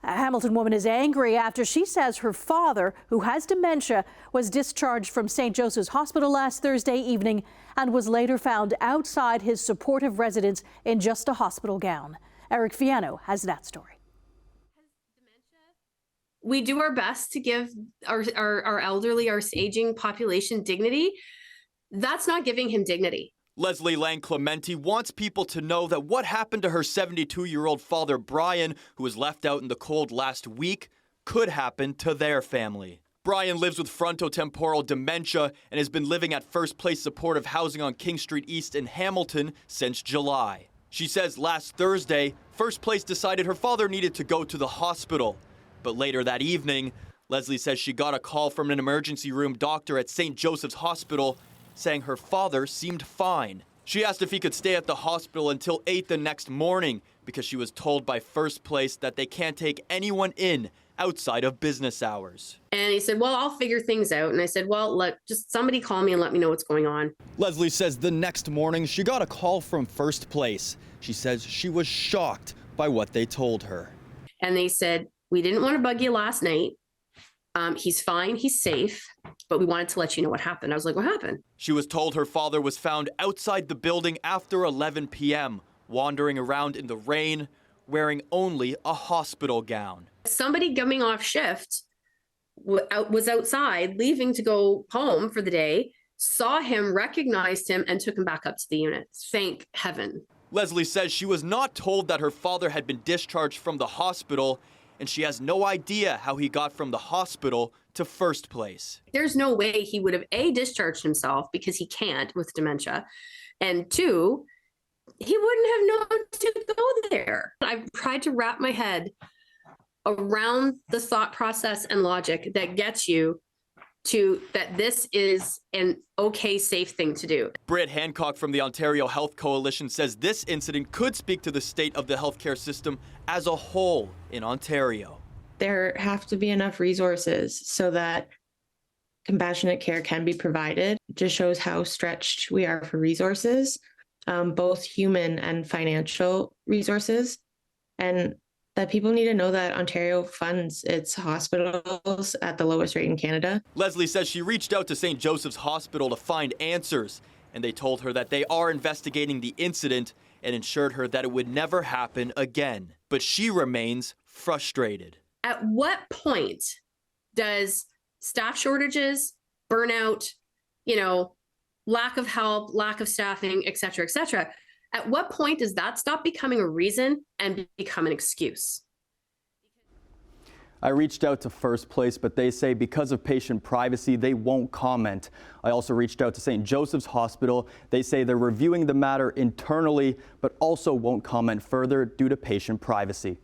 A Hamilton woman is angry after she says her father, who has dementia, was discharged from St. Joseph's Hospital last Thursday evening and was later found outside his supportive residence in just a hospital gown. Eric Fiano has that story. We do our best to give our elderly, our aging population dignity. That's not giving him dignity. Leslie Lang-Clementi wants people to know that what happened to her 72-year-old father, Brian, who was left out in the cold last week, could happen to their family. Brian lives with frontotemporal dementia and has been living at First Place Supportive Housing on King Street East in Hamilton since July. She says last Thursday, First Place decided her father needed to go to the hospital. But later that evening, Leslie says she got a call from an emergency room doctor at St. Joseph's Hospital saying her father seemed fine. She asked if he could stay at the hospital until 8 the next morning because she was told by First Place that they can't take anyone in outside of business hours. And he said, well, I'll figure things out. And I said, well, just somebody call me and let me know what's going on. Leslie says the next morning she got a call from First Place. She says she was shocked by what they told her. And they said, we didn't want to bug you last night. He's fine, he's safe, but we wanted to let you know what happened. I was like, what happened? She was told her father was found outside the building after 11 p.m., wandering around in the rain, wearing only a hospital gown. Somebody coming off shift was outside, leaving to go home for the day, saw him, recognized him, and took him back up to the unit. Thank heaven. Leslie says she was not told that her father had been discharged from the hospital, and she has no idea how he got from the hospital to First Place. There's no way he would have, A, discharged himself because he can't with dementia, and 2, he wouldn't have known to go there. I've tried to wrap my head around the thought process and logic that gets you to that this is an okay, safe thing to do. Britt Hancock from the Ontario Health Coalition says this incident could speak to the state of the healthcare system as a whole in Ontario. There have to be enough resources so that compassionate care can be provided. It just shows how stretched we are for resources, both human and financial resources, and that people need to know that Ontario funds its hospitals at the lowest rate in Canada. Leslie says she reached out to St. Joseph's Hospital to find answers, and they told her that they are investigating the incident and assured her that it would never happen again. But she remains frustrated. At what point does staff shortages, burnout, lack of help, lack of staffing, et cetera, at what point does that stop becoming a reason and become an excuse? I reached out to First Place, but they say because of patient privacy, they won't comment. I also reached out to St. Joseph's Hospital. They say they're reviewing the matter internally, but also won't comment further due to patient privacy.